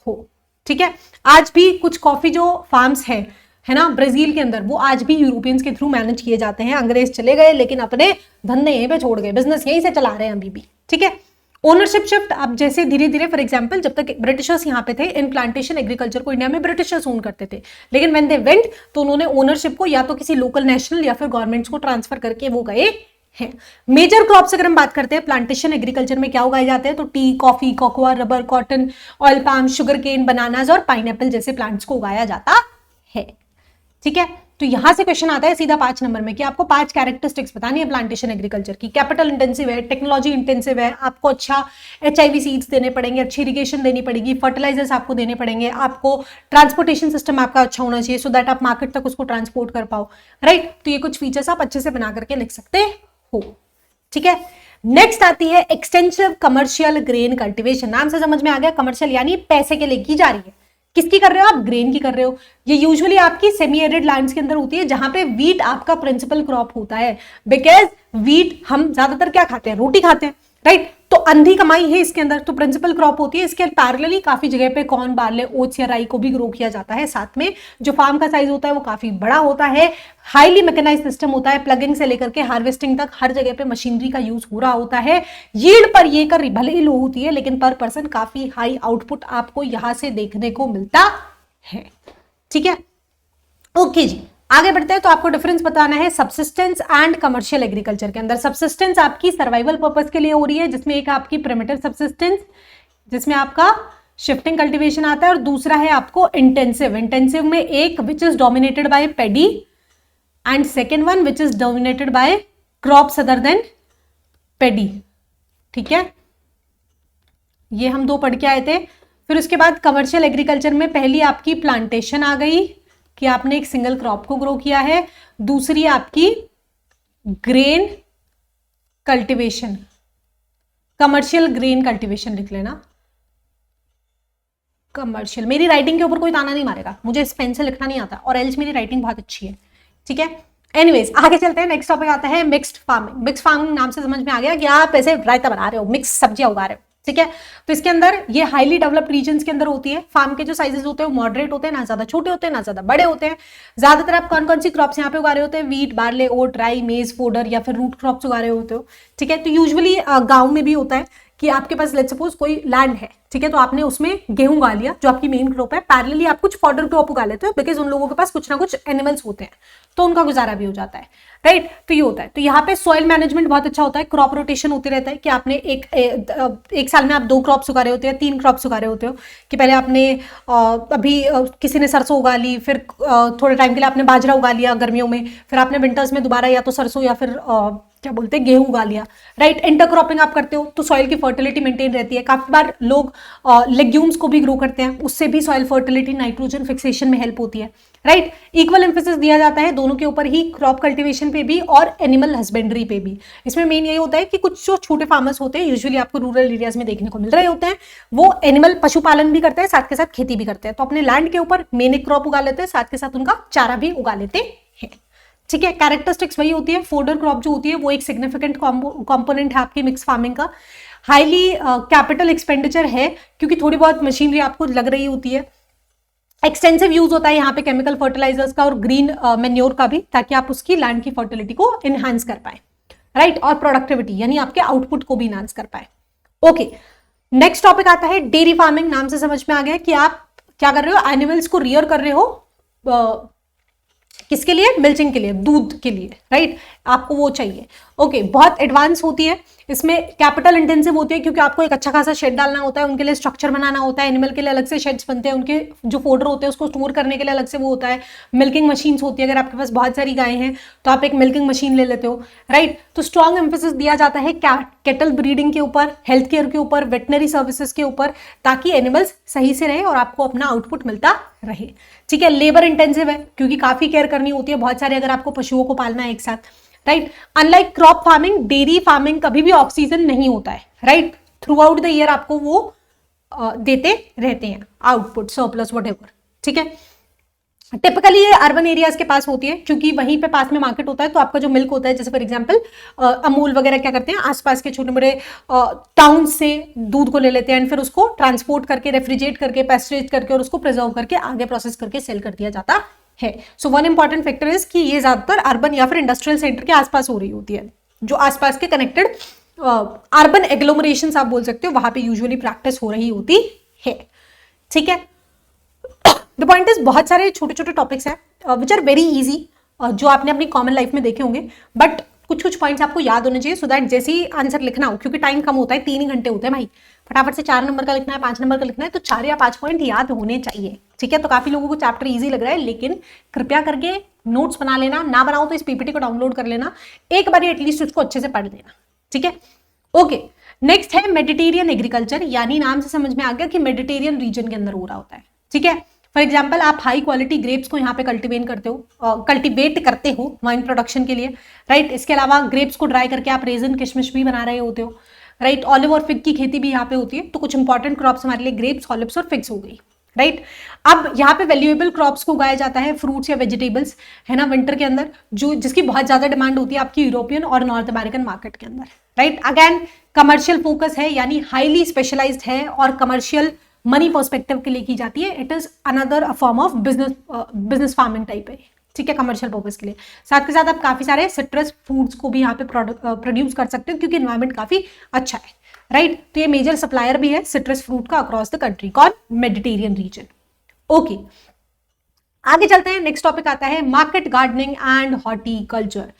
हो, ठीक है। आज भी कुछ कॉफी जो फार्म्स है ना ब्राजील के अंदर, वो आज भी यूरोपियंस के थ्रू मैनेज किए जाते हैं। अंग्रेज चले गए लेकिन अपने धंधे यहीं पे छोड़ गए, बिजनेस यहीं से चला रहे हैं अभी भी, ठीक है। ओनरशिप शिफ्ट, अब जैसे धीरे धीरे फॉर एग्जांपल जब तक ब्रिटिशर्स यहाँ पे थे, इन प्लांटेशन एग्रीकल्चर को इंडिया में ब्रिटिशर्स ओन करते थे, लेकिन व्हेन दे वेंट तो उन्होंने ओनरशिप को या तो किसी लोकल नेशनल या फिर गवर्नमेंट्स को ट्रांसफर करके वो गए है। मेजर क्रॉप्स अगर हम बात करते हैं प्लांटेशन एग्रीकल्चर में क्या उगाए जाते हैं, तो tea, coffee, cocoa, rubber, cotton, oil palm, sugar cane, bananas और पाइनएप्पल जैसे प्लांट्स को उगाया जाता है। ठीक है, तो यहां से क्वेश्चन आता है सीधा 5 नंबर में कि आपको 5 कैरेक्टरिस्टिक्स बतानी है प्लांटेशन एग्रीकल्चर की। कैपिटल इंटेंसिव है, टेक्नोलॉजी इंटेंसिव है, आपको अच्छा HIV सीड्स देने पड़ेंगे, अच्छी इरिगेशन देनी पड़ेगी, फर्टिलाइजर्स आपको देने पड़ेंगे, आपको ट्रांसपोर्टेशन सिस्टम आपका अच्छा होना चाहिए सो दैट आप मार्केट तक उसको ट्रांसपोर्ट कर पाओ, राइट। तो ये कुछ फीचर्स आप अच्छे से बना करके लिख सकते हो। ठीक है, नेक्स्ट आती है एक्सटेंसिव कमर्शियल ग्रेन कल्टीवेशन। नाम से समझ में आ गया, कमर्शियल यानी पैसे के लिए की जा रही है। किसकी कर रहे हो आप, ग्रेन की कर रहे हो। ये यूजुअली आपकी सेमी एरिड लैंड्स के अंदर होती है जहां पे वीट आपका प्रिंसिपल क्रॉप होता है, बिकॉज वीट हम ज्यादातर क्या खाते हैं, रोटी खाते हैं, राइट। तो अंधी कमाई है इसके अंदर, तो प्रिंसिपल क्रॉप होती है। इसके पैरेलली काफी जगह पे कॉर्न, बार्ले, ओट्स या राई को भी ग्रो किया जाता है। साथ में जो फार्म का साइज होता है वो काफी बड़ा होता है, हाईली मैकेनाइज्ड सिस्टम होता है, प्लगिंग से लेकर के हार्वेस्टिंग तक हर जगह पे मशीनरी का यूज हो रहा होता है। यील्ड पर ये कर भले ही लो होती है लेकिन पर पर्सन काफी हाई आउटपुट आपको यहां से देखने को मिलता है। ठीक है, ओके जी, आगे बढ़ते हैं। तो आपको डिफरेंस बताना है सबसिस्टेंस एंड कमर्शियल एग्रीकल्चर के अंदर। सबसिस्टेंस आपकी सर्वाइवल पर्पस के लिए हो रही है, जिसमें एक आपकी प्रिमिटिव सबसिस्टेंस जिसमें आपका शिफ्टिंग कल्टीवेशन आता है, और दूसरा है आपको इंटेंसिव। इंटेंसिव में एक which is dominated by paddy and second one which is dominated by crops other than paddy. ठीक है, ये हम 2 पढ़ के आए थे। फिर उसके बाद कमर्शियल एग्रीकल्चर में पहली आपकी प्लांटेशन आ गई कि आपने एक सिंगल क्रॉप को ग्रो किया है, दूसरी आपकी grain cultivation, commercial grain cultivation लिख लेना, कमर्शियल। मेरी राइटिंग के ऊपर कोई ताना नहीं मारेगा, मुझे इस पेन से लिखना नहीं आता और एल्स मेरी राइटिंग बहुत अच्छी है। ठीक है, एनीवेज आगे चलते हैं। नेक्स्ट टॉपिक आता है मिक्स्ड फार्मिंग। मिक्स्ड फार्मिंग नाम से समझ में आ गया कि आप ऐसे रायता बना रहे हो, मिक्स सब्जियां उगा रहे हो। ठीक है, तो इसके अंदर ये हाईली डेवलप्ड रीजन्स के अंदर होती है। फार्म के जो साइजेस होते हैं वो मॉडरेट होते हैं, ना ज्यादा छोटे होते हैं ना ज्यादा बड़े होते हैं। ज्यादातर आप कौन कौन सी क्रॉप्स यहाँ पे उगा रहे होते हैं, वीट, बार्ले, ओट, राई, मेज, फोडर या फिर रूट क्रॉप्स उगा रहे होते हो। ठीक है, तो यूजुअली गांव में भी होता है कि आपके पास लेट्स सपोज कोई लैंड है, ठीक है, तो आपने उसमें गेहूं उगा लिया जो आपकी मेन क्रॉप है, पैरेलली आप कुछ फॉडर क्रॉप उगा लेते हो बिकॉज उन लोगों के पास कुछ ना कुछ एनिमल्स होते हैं तो उनका गुजारा भी हो जाता है, राइट। तो ये होता है। तो यहाँ पे सॉइल मैनेजमेंट बहुत अच्छा होता है, क्रॉप रोटेशन होते रहता है कि आपने एक साल में आप 2 क्रॉप्स उगा रहे होते हैं, 3 क्रॉप्स उगा रहे होते हो कि पहले आपने अभी किसी ने सरसों उगा ली, फिर थोड़े टाइम के लिए आपने बाजरा उगा लिया गर्मियों में, फिर आपने विंटर्स में दोबारा या तो सरसों या फिर क्या बोलते हैं गेहूं उगा लिया, राइट। इंटरक्रॉपिंग आप करते हो तो सॉइल की फर्टिलिटी मेंटेन रहती है। काफी बार लोग लेग्यूम्स को भी ग्रो करते हैं, उससे भी सॉइल फर्टिलिटी, नाइट्रोजन फिक्सेशन में हेल्प होती है, राइट। इक्वल एम्फेसिस दिया जाता है दोनों के ऊपर ही, क्रॉप कल्टीवेशन पे भी और एनिमल हस्बेंड्री पे भी। इसमें मेन यही होता है कि कुछ जो छोटे फार्मर्स होते हैं, यूजुअली आपको रूरल एरियाज में देखने को मिल रहे होते हैं, वो एनिमल पशुपालन भी करते हैं, साथ के साथ खेती भी करते हैं। तो अपने लैंड के ऊपर मेन एक क्रॉप उगा लेते हैं, साथ के साथ उनका चारा भी उगा लेते हैं। ठीक है, कैरेक्टरिस्टिक्स वही होती है। फोडर क्रॉप जो होती है वो एक सिग्निफिकेंट कंपोनेंट है आपकी मिक्स फार्मिंग का। हाईली कैपिटल एक्सपेंडिचर है क्योंकि थोड़ी बहुत मशीनरी आपको लग रही होती है। एक्सटेंसिव यूज होता है यहाँ पे केमिकल फर्टिलाइजर्स का और ग्रीन मेन्योर का भी, ताकि आप उसकी लैंड की फर्टिलिटी को इनहांस कर पाए, राइट, और प्रोडक्टिविटी यानी आपके आउटपुट को भी इनहांस कर पाए। ओके, नेक्स्ट टॉपिक आता है डेयरी फार्मिंग। नाम से समझ में आ गया कि आप क्या कर रहे हो, एनिमल्स को रियर कर रहे हो, किसके लिए, मिल्चिंग के लिए, दूध के लिए, राइट, आपको वो चाहिए। ओके, बहुत एडवांस होती है, इसमें कैपिटल इंटेंसिव होती है क्योंकि आपको एक अच्छा खासा शेड डालना होता है, उनके लिए स्ट्रक्चर बनाना होता है, एनिमल के लिए अलग से शेड्स बनते हैं, उनके जो फोडर होते हैं उसको स्टोर करने के लिए अलग से वो होता है। मिल्किंग मशीन्स होती है, अगर आपके पास बहुत सारी गायें हैं तो आप एक मिल्किंग मशीन ले लेते हो, राइट। तो स्ट्रॉन्ग एम्फेसिस दिया जाता है कैटल ब्रीडिंग के ऊपर, हेल्थ केयर के ऊपर, वेटनरी सर्विसेज के ऊपर, ताकि एनिमल्स सही से रहे और आपको अपना आउटपुट मिलता रहे। ठीक है, लेबर इंटेंसिव है क्योंकि काफी केयर करनी होती है, बहुत सारे अगर आपको पशुओं को पालना है एक साथ, right. Unlike crop farming, dairy farming कभी भी ऑफ सीजन नहीं होता है, right. Through out the year आपको वो देते रहते हैं आउटपुट, सरप्लस व्हाटएवर। ठीक है, टिपिकली ये अर्बन एरियाज के पास होती है क्योंकि वहीं पे पास में मार्केट होता है, तो आपका जो मिल्क होता है, जैसे फॉर एग्जांपल अमूल वगैरह क्या करते हैं, आसपास के छोटे बड़े टाउन से दूध को ले लेते हैं एंड फिर उसको ट्रांसपोर्ट करके, रेफ्रिजरेट करके, पेस्चराइज करके और उसको प्रिजर्व करके आगे प्रोसेस करके सेल कर दिया जाता है। So one important factor is कि ये ज्यादातर अर्बन या फिर इंडस्ट्रियल सेंटर के आसपास हो रही होती है, जो आसपास के कनेक्टेड अर्बन एग्लोमरेशंस आप बोल सकते हो, वहां पे यूजुअली प्रैक्टिस हो रही होती है। ठीक है, द पॉइंट इज बहुत सारे छोटे छोटे टॉपिक्स हैं विच आर वेरी इजी, जो आपने अपनी कॉमन लाइफ में देखे होंगे, बट कुछ कुछ पॉइंट्स आपको याद होने चाहिए, सो दैट जैसे ही आंसर लिखना हो, क्योंकि टाइम कम होता है, 3 ही घंटे होते हैं भाई, फटाफट से 4 नंबर का लिखना है, 5 नंबर का लिखना है, तो 4 या 5 पॉइंट याद होने चाहिए, ठीक है। तो काफी लोगों को चैप्टर इजी लग रहा है, लेकिन कृपया करके नोट्स बना लेना, ना बनाओ तो इस पीपीटी को डाउनलोड कर लेना, एक बार एटलीस्ट उसको अच्छे से पढ़ लेना, ठीक है। ओके, नेक्स्ट है मेडिटेरियन एग्रीकल्चर, यानी नाम से समझ में आ गया कि मेडिटेरियन रीजन के अंदर हो रहा होता है, ठीक है। फॉर एग्जाम्पल आप हाई क्वालिटी ग्रेप्स को यहाँ पे कल्टीवेट करते हो वाइन प्रोडक्शन के लिए, राइट। इसके अलावा ग्रेप्स को ड्राई करके आप रेजन किशमिश भी बना रहे होते हो, राइट। ऑलिव और फिग की खेती भी यहाँ पे होती है। तो कुछ इंपॉर्टेंट क्रॉप्स हमारे लिए ग्रेप्स, ऑलिव्स और फिग्स हो गई, राइट। अब यहाँ पे वैल्यूएबल क्रॉप्स को उगाया जाता है, फ्रूट्स या वेजिटेबल्स, है ना, विंटर के अंदर, जो जिसकी बहुत ज्यादा डिमांड होती है आपकी यूरोपियन और नॉर्थ अमेरिकन मार्केट के अंदर, राइट। अगेन कमर्शियल फोकस है, यानी हाईली स्पेशलाइज्ड है और कमर्शियल मनी पर्सपेक्टिव के लिए की जाती है। It is another form of business farming type है, ठीक है, कमर्शियल पर्पस के लिए। साथ के साथ आप काफी सारे सिट्रस फूड्स को भी यहाँ पे प्रोड्यूस कर सकते हो, क्योंकि एनवायरमेंट काफी अच्छा है, राइट। तो ये मेजर सप्लायर भी है सिट्रस फ्रूट का अक्रॉस द कंट्री। कौन? Mediterranean reason. ओके, आगे चलते हैं। नेक्स्ट टॉपिक आता है मार्केट गार्डनिंग एंड हॉर्टिकल्चर।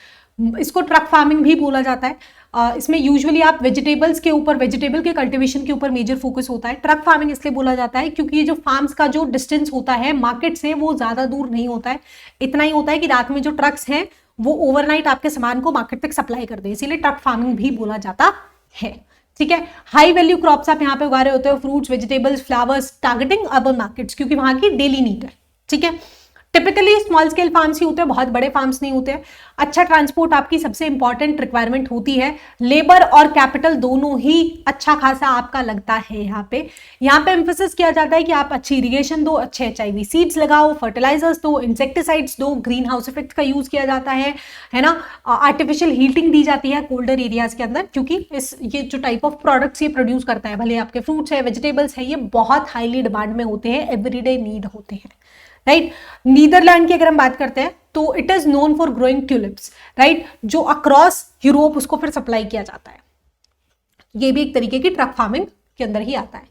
इसको ट्रक फार्मिंग भी बोला जाता है। इसमें यूजुअली आप वेजिटेबल के कल्टीवेशन के ऊपर मेजर फोकस होता है। ट्रक फार्मिंग इसलिए बोला जाता है क्योंकि ये जो फार्म्स का जो डिस्टेंस होता है मार्केट से, वो ज्यादा दूर नहीं होता है। इतना ही होता है कि रात में जो ट्रक्स हैं वो ओवरनाइट आपके सामान को मार्केट तक सप्लाई कर दे, इसीलिए ट्रक फार्मिंग भी बोला जाता है, ठीक है। हाई वैल्यू क्रॉप्स आप यहाँ पे उगा रहे होते हो, fruits, vegetables, flowers, targeting urban markets, क्योंकि वहां की डेली नीड है, ठीक है। टिपिकली स्मॉल स्केल फार्म्स ही होते हैं, बहुत बड़े फार्म्स नहीं होते हैं। अच्छा ट्रांसपोर्ट आपकी सबसे इंपॉर्टेंट रिक्वायरमेंट होती है। लेबर और कैपिटल दोनों ही अच्छा खासा आपका लगता है। यहाँ पे एम्फेसिस किया जाता है कि आप अच्छी इरिगेशन दो, अच्छे HIV सीड्स लगाओ, फर्टिलाइजर्स दो, इंसेक्टिसाइड्स दो, ग्रीन हाउस इफेक्ट का यूज किया जाता है ना। आर्टिफिशियल हीटिंग दी जाती है कोल्डर एरियाज के अंदर, क्योंकि ये जो टाइप ऑफ प्रोडक्ट्स ये प्रोड्यूस करता है, भले आपके फ्रूट्स है, वेजिटेबल्स है, ये बहुत हाईली डिमांड में होते हैं, एवरीडे नीड होते हैं, राइट। नीदरलैंड की अगर हम बात करते हैं तो it is known for growing tulips, right, जो अक्रॉस यूरोप उसको फिर सप्लाई किया जाता है। ये भी एक तरीके की ट्रक फार्मिंग के अंदर ही आता है।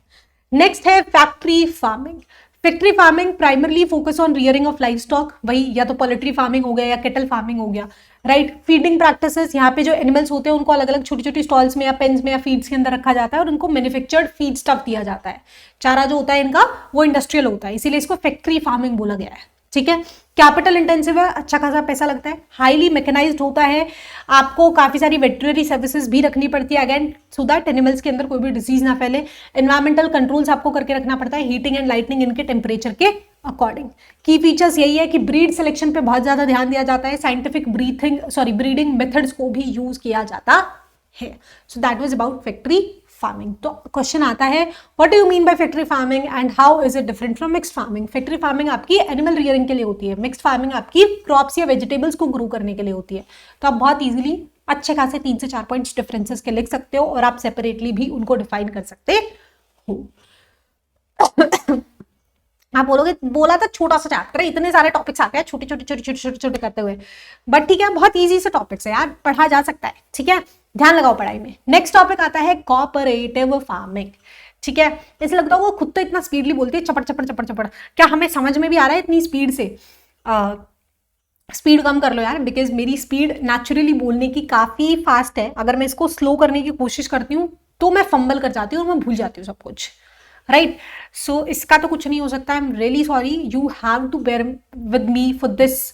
नेक्स्ट है factory farming. Factory farming primarily focus on rearing of live stock, वही या तो पोल्ट्री फार्मिंग हो गया या केटल फार्मिंग हो गया, राइट। फीडिंग प्रैक्टिसेस, यहाँ पे जो एनिमल्स होते हैं उनको अलग अलग छोटी छोटी स्टॉल्स में या पेन्स में या फीड्स के अंदर रखा जाता है और उनको मैन्युफैक्चर्ड फीड स्टफ दिया जाता है। चारा जो होता है इनका वो इंडस्ट्रियल होता है, इसीलिए इसको फैक्ट्री फार्मिंग बोला गया है, ठीक है। कैपिटल इंटेंसिव है, अच्छा खासा पैसा लगता है, हाईली मैकेनाइज्ड होता है, आपको काफी सारी वेटरनरी सर्विसेज भी रखनी पड़ती है, अगेन सो दैट एनिमल्स के अंदर कोई भी डिजीज ना फैले। एनवायरमेंटल कंट्रोल्स आपको करके रखना पड़ता है, हीटिंग एंड लाइटनिंग इनके टेम्परेचर के अकॉर्डिंग। की फीचर्स यही है कि ब्रीड सिलेक्शन पे बहुत ज्यादा ध्यान दिया जाता है, साइंटिफिक ब्रीडिंग मेथड्स को भी यूज किया जाता है। So that was about factory farming. तो क्वेश्चन आता है what do you mean by factory farming and how is it different from mixed farming. Factory farming आपकी एनिमल रियरिंग के लिए होती है, मिक्स्ड फार्मिंग आपकी क्रॉप्स या वेजिटेबल्स को ग्रो करने के लिए होती है। तो आप बहुत इजीली अच्छे खासे 3 से 4 पॉइंट्स डिफरेंसेस के लिख सकते हो और आप सेपरेटली भी उनको डिफाइन कर सकते हो। आप बोलोगे बोला था छोटा सा चैप्टर है, इतने सारे टॉपिक्स आते हैं छोटे छोटे करते हुए, बट ठीक है बहुत इजी से टॉपिक्स है यार, पढ़ा जा सकता है, ठीक है, ध्यान लगाओ पढ़ाई में। नेक्स्ट टॉपिक आता है कोऑपरेटिव फार्मिंग, ठीक है। ऐसे लगता है वो खुद तो इतना स्पीडली बोलती है, चपड़, क्या हमें समझ में भी आ रहा है इतनी स्पीड से? स्पीड कम कर लो यार, बिकॉज मेरी स्पीड नेचुरली बोलने की काफी फास्ट है। अगर मैं इसको स्लो करने की कोशिश करती हूँ तो मैं फंबल कर जाती हूँ और मैं भूल जाती हूँ सब कुछ, राइट। सो इसका तो कुछ नहीं हो सकता, I am really sorry, you have to bear with me for this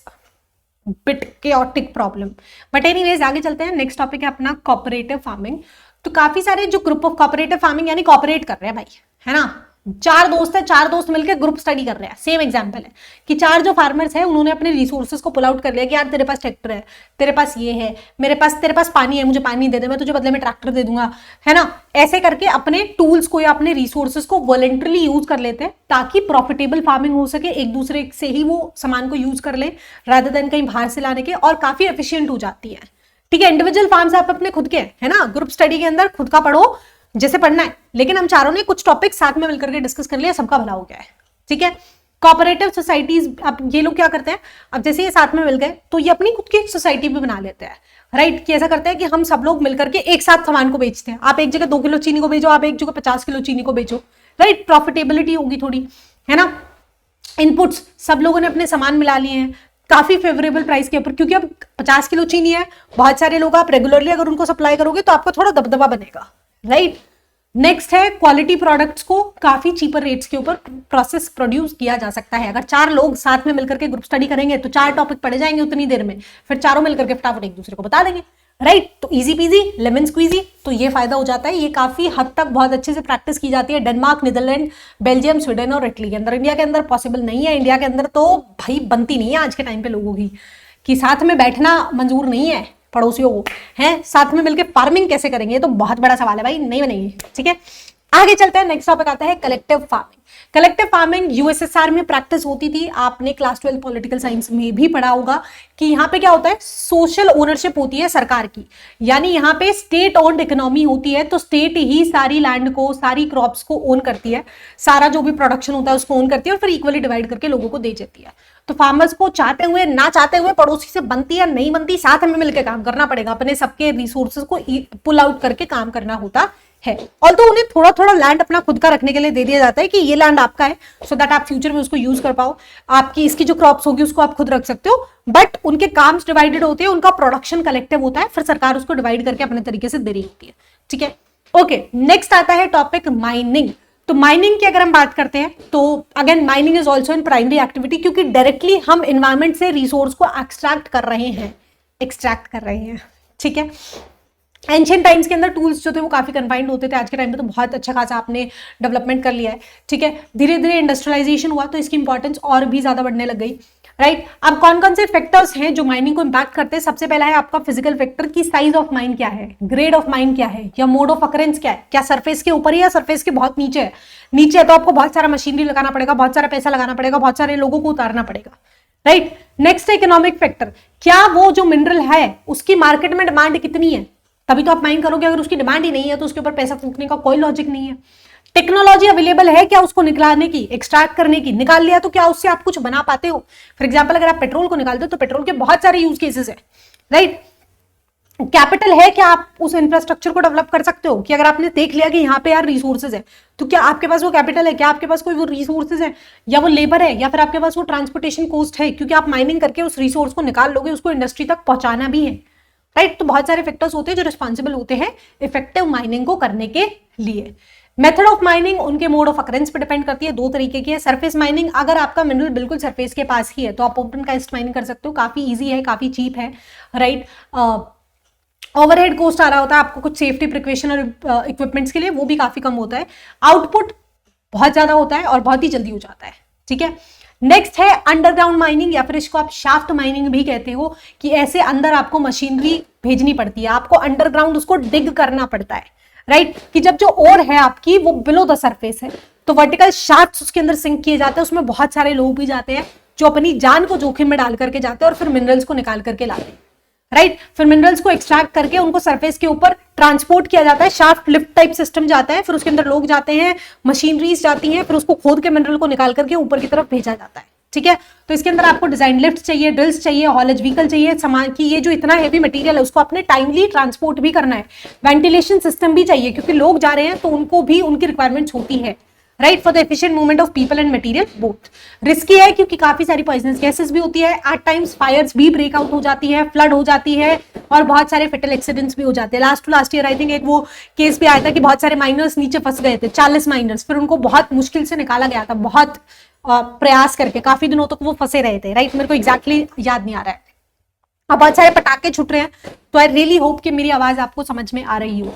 bit chaotic problem. But anyways आगे चलते हैं। नेक्स्ट टॉपिक है अपना कोऑपरेटिव फार्मिंग। तो काफी सारे जो ग्रुप ऑफ कोऑपरेटिव फार्मिंग यानी कोऑपरेट कर रहे हैं भाई, है ना, 4 दोस्त है, 4 दोस्त मिलकर ग्रुप स्टडी कर रहे हैं। सेम एग्जांपल है कि 4 जो फार्मर्स हैं उन्होंने अपने रिसोर्सेज को पुल आउट कर लिया कि यार तेरे पास ट्रैक्टर है, तेरे पास ये है, तेरे पास पानी है, मुझे पानी दे दे, मैं तुझे बदले में ट्रैक्टर दे दूंगा, है ना। ऐसे करके अपने टूल्स को या अपने रिसोर्सेज को वॉलंटरली यूज कर लेते हैं ताकि प्रॉफिटेबल फार्मिंग हो सके, एक दूसरे से ही वो सामान को यूज कर ले रादर देन कहीं बाहर से लाने के, और काफी एफिशिएंट हो जाती है, ठीक है। इंडिविजुअल फार्म्स आप अपने खुद के है ना, ग्रुप स्टडी के अंदर खुद का पढ़ो जैसे पढ़ना है, लेकिन हम चारों ने कुछ टॉपिक साथ में मिलकर के डिस्कस कर लिया, सबका भला हो गया है, ठीक है। कोऑपरेटिव सोसाइटीज, अब ये लोग क्या करते हैं, अब जैसे ये साथ में मिल गए तो ये अपनी खुद की सोसाइटी भी बना लेते हैं, राइट। कि ऐसा करते हैं कि हम सब लोग मिलकर के एक साथ सामान को बेचते हैं, आप एक जगह 2 किलो चीनी को बेचो, आप एक जगह 50 किलो चीनी को बेचो, राइट। प्रॉफिटेबिलिटी होगी थोड़ी, है ना। इनपुट्स सब लोगों ने अपने सामान मिला लिए हैं, काफी फेवरेबल प्राइस के ऊपर, क्योंकि अब 50 किलो चीनी है, बहुत सारे लोग, आप रेगुलरली अगर उनको सप्लाई करोगे तो आपको थोड़ा दबदबा बनेगा, राइट। नेक्स्ट है क्वालिटी प्रोडक्ट्स को काफी चीपर रेट्स के ऊपर प्रोसेस प्रोड्यूस किया जा सकता है। अगर 4 लोग साथ में मिलकर के ग्रुप स्टडी करेंगे तो 4 टॉपिक पढ़े जाएंगे उतनी देर में, फिर चारों मिलकर के फटाफट एक दूसरे को बता देंगे, राइट। तो इजी पीजी लेमन स्क्वीजी, तो ये फायदा हो जाता है। ये काफी हद तक बहुत अच्छे से प्रैक्टिस की जाती है डेनमार्क, नीदरलैंड, बेल्जियम, स्वीडन और इटली के अंदर। इंडिया के अंदर पॉसिबल नहीं है, इंडिया के अंदर तो भाई बनती नहीं है आज के टाइम पे लोगों की, कि साथ में बैठना मंजूर नहीं है पड़ोसियों को, है साथ में मिलकर फार्मिंग कैसे करेंगे, तो बहुत बड़ा सवाल है भाई, नहीं बनेगी, ठीक है। आगे चलते हैं, नेक्स्ट टॉपिक आता है collective farming. Collective farming USSR में प्रैक्टिस होती थी, आपने क्लास 12 पॉलिटिकल साइंस में भी पढ़ा होगा कि यहाँ पे क्या होता है, सोशल ओनरशिप होती है सरकार की, यानी यहाँ पे स्टेट ओन्ड इकोनॉमी होती है, तो स्टेट ही सारी लैंड को, सारी क्रॉप्स को ओन करती है, सारा जो भी प्रोडक्शन होता है उसको ओन करती है और फिर इक्वली डिवाइड करके लोगों को दे देती है। तो फार्मर्स को चाहते हुए ना चाहते हुए, पड़ोसी से बनती या नहीं बनती, साथ में मिलकर काम करना पड़ेगा, अपने सबके रिसोर्सेज को पुल आउट करके काम करना होता है। और तो उन्हें थोड़ा थोड़ा लैंड अपना खुद का रखने के लिए दे दिया जाता है कि ये लैंड आपका है, सो दैट आप फ्यूचर में उसको यूज कर पाओ, आपकी इसकी जो क्रॉप्स होगी उसको आप खुद रख सकते हो, बट उनके काम डिवाइडेड होते हैं, उनका प्रोडक्शन कलेक्टिव होता है, फिर सरकार उसको डिवाइड करके अपने तरीके से दे रही होती है, ठीक है। ओके, नेक्स्ट आता है टॉपिक माइनिंग। तो माइनिंग की अगर हम बात करते हैं तो again mining is also in primary activity, क्योंकि डायरेक्टली हम इन्वायरमेंट से रिसोर्स को एक्सट्रैक्ट कर रहे हैं, ठीक है। एंशियंट टाइम्स के अंदर टूल्स जो थे वो काफी कन्फाइंड होते थे, आज के टाइम पे तो बहुत अच्छा खासा आपने डेवलपमेंट कर लिया है, ठीक है। धीरे धीरे इंडस्ट्रियलाइजेशन हुआ तो इसकी इंपॉर्टेंस और भी ज्यादा बढ़ने लग गई, राइट। अब कौन कौन से फैक्टर्स हैं जो माइनिंग को इंपैक्ट करते हैं? सबसे पहला है आपका फिजिकल फैक्टर की साइज ऑफ माइन क्या है, ग्रेड ऑफ माइन क्या है, या मोड ऑफ अकरेंस क्या है, क्या सरफेस के ऊपर है या सरफेस के बहुत नीचे है। नीचे है तो आपको बहुत सारा मशीनरी लगाना पड़ेगा, बहुत सारा पैसा लगाना पड़ेगा, बहुत सारे लोगों को उतारना पड़ेगा, राइट। नेक्स्ट है इकोनॉमिक फैक्टर, क्या वो जो मिनरल है उसकी मार्केट में डिमांड कितनी है, तभी तो आप माइन करोगे। अगर उसकी डिमांड ही नहीं है तो उसके ऊपर पैसा फूकने का कोई लॉजिक नहीं है। टेक्नोलॉजी अवेलेबल है क्या उसको निकालने की, एक्सट्रैक्ट करने की, निकाल लिया तो क्या उससे आप कुछ बना पाते हो। फॉर एग्जाम्पल अगर आप पेट्रोल को निकालते हो तो पेट्रोल के बहुत सारे यूज केसेस है, राइट। कैपिटल है क्या आप उस इंफ्रास्ट्रक्चर को डेवलप कर सकते हो, कि अगर आपने देख लिया कि यहाँ पे यार रिसोर्सेज है तो क्या आपके पास वो कैपिटल है, क्या आपके पास कोई वो रिसोर्सेज है या वो लेबर है या फिर आपके पास वो ट्रांसपोर्टेशन कॉस्ट है, क्योंकि आप माइनिंग करके उस रिसोर्स को निकाल लोगे, उसको इंडस्ट्री तक पहुंचाना भी है, राइट। तो बहुत सारे फैक्टर्स होते हैं जो रिस्पॉन्सिबल होते हैं इफेक्टिव माइनिंग को करने के लिए। मेथड ऑफ माइनिंग उनके मोड ऑफ अकरेंस पे डिपेंड करती है, दो तरीके की है। सरफेस माइनिंग, अगर आपका मिनरल बिल्कुल सरफेस के पास ही है तो आप ओपन कास्ट माइनिंग कर सकते हो, काफी इजी है, काफी चीप है, राइट। ओवरहेड कॉस्ट आ रहा होता है आपको कुछ सेफ्टी प्रिकॉशन और इक्विपमेंट्स के लिए, वो भी काफी कम होता है। आउटपुट बहुत ज्यादा होता है और बहुत ही जल्दी हो जाता है, ठीक है। नेक्स्ट है अंडरग्राउंड माइनिंग, या फिर इसको आप शाफ्ट माइनिंग भी कहते हो, कि ऐसे अंदर आपको मशीनरी भेजनी पड़ती है, आपको अंडरग्राउंड उसको डिग करना पड़ता है, राइट। कि जब जो ओर है आपकी वो बिलो द सरफेस है तो वर्टिकल शाफ्ट्स उसके अंदर सिंक किए जाते हैं, उसमें बहुत सारे लोग भी जाते हैं जो अपनी जान को जोखिम में डाल करके जाते हैं और फिर मिनरल्स को निकाल करके लाते हैं, राइट। फिर मिनरल्स को एक्सट्रैक्ट करके उनको सरफेस के ऊपर ट्रांसपोर्ट किया जाता है, शाफ्ट लिफ्ट टाइप सिस्टम जाता है, फिर उसके अंदर लोग जाते हैं, मशीनरीज जाती हैं, फिर उसको खोद के मिनरल को निकाल करके ऊपर की तरफ भेजा जाता है, ठीक है। तो इसके अंदर आपको डिजाइन लिफ्ट चाहिए, ड्रिल्स चाहिए, हॉलेज व्हीकल चाहिए, सामान की ये जो इतना हैवी मटेरियल है उसको आपने टाइमली ट्रांसपोर्ट भी करना है, वेंटिलेशन सिस्टम भी चाहिए क्योंकि लोग जा रहे हैं तो उनको भी उनकी रिक्वायरमेंट्स होती है, right, for the efficient movement of people and material both. Risky है क्योंकि काफी सारी पॉइजनस गैसेस भी होती है, एट टाइम्स फायर्स भी ब्रेकआउट हो जाती है, फ्लड हो जाती है और बहुत सारे फेटल एक्सीडेंट्स भी हो जाते हैं। लास्ट ईयर आई थिंक एक वो केस भी आया था कि बहुत सारे माइनर्स नीचे फंस गए थे, 40 माइनर्स, फिर उनको बहुत मुश्किल से निकाला गया था, बहुत प्रयास करके, काफी दिनों तक वो फंसे रहे थे, राइट। मेरे को एग्जैक्टली याद नहीं आ रहा है। अब बहुत सारे पटाखे छूट रहे हैं, तो आई रियली होप कि मेरी आवाज आपको समझ में आ रही हो।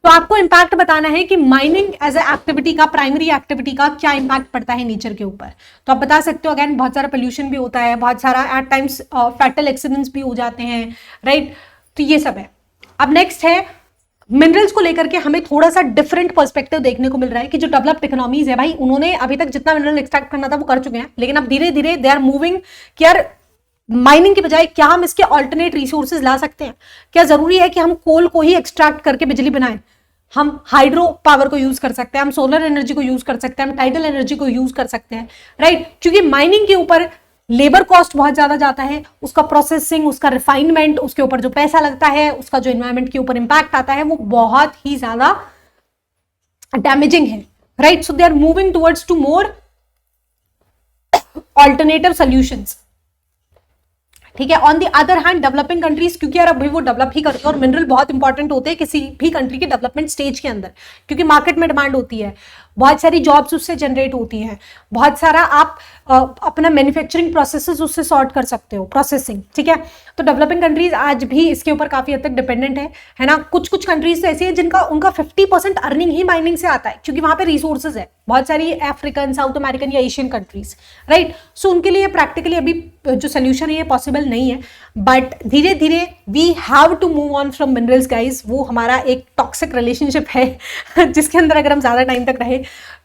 तो आपको इंपैक्ट बताना है कि माइनिंग एज ए एक्टिविटी का, प्राइमरी एक्टिविटी का क्या इंपैक्ट पड़ता है नेचर के ऊपर। तो आप बता सकते हो, अगेन बहुत सारा पोल्यूशन भी होता है, बहुत सारा एट टाइम्स फैटल एक्सीडेंट्स भी हो जाते हैं, राइट। तो ये सब है। अब नेक्स्ट है मिनरल्स को लेकर के हमें थोड़ा सा डिफरेंट पर्सपेक्टिव देखने को मिल रहा है कि जो डेवलप्ड इकोनॉमीज है भाई, उन्होंने अभी तक जितना मिनरल एक्सट्रैक्ट करना था वो कर चुके हैं, लेकिन अब धीरे धीरे दे आर मूविंग कि यार माइनिंग के बजाय क्या हम इसके ऑल्टरनेट रिसोर्सेज ला सकते हैं, क्या जरूरी है कि हम कोल को ही एक्सट्रैक्ट करके बिजली बनाएं, हम हाइड्रो पावर को यूज कर सकते हैं, हम सोलर एनर्जी को यूज कर सकते हैं, हम टाइडल एनर्जी को यूज कर सकते हैं, राइट। क्योंकि माइनिंग के ऊपर लेबर कॉस्ट बहुत ज्यादा जाता है, उसका प्रोसेसिंग, उसका रिफाइनमेंट, उसके ऊपर जो पैसा लगता है, उसका जो एनवायरमेंट के ऊपर इंपैक्ट आता है वो बहुत ही ज्यादा डैमेजिंग है, right. So they are moving towards to more alternative solutions, ठीक है। On the other hand developing countries, क्योंकि यार अभी वो डेवलप ही करते हैं और मिनरल बहुत इंपॉर्टेंट होते हैं किसी भी कंट्री के डेवलपमेंट स्टेज के अंदर, क्योंकि मार्केट में डिमांड होती है, बहुत सारी जॉब्स उससे जनरेट होती हैं, बहुत सारा आप अपना मैन्युफैक्चरिंग प्रोसेसेस उससे सॉर्ट कर सकते हो, प्रोसेसिंग, ठीक है। तो डेवलपिंग कंट्रीज आज भी इसके ऊपर काफी हद तक डिपेंडेंट है ना। कुछ कुछ कंट्रीज तो ऐसी है जिनका उनका 50% अर्निंग ही माइनिंग से आता है, क्योंकि वहां पे रिसोर्सेज है, बहुत सारी अफ्रीकन, साउथ अमेरिकन या एशियन कंट्रीज, राइट। सो उनके लिए प्रैक्टिकली अभी जो सोल्यूशन है ये पॉसिबल नहीं है, बट धीरे धीरे we have to move on from minerals guys. वो हमारा एक टॉक्सिक रिलेशनशिप है जिसके अंदर अगर हम ज्यादा टाइम तक रहे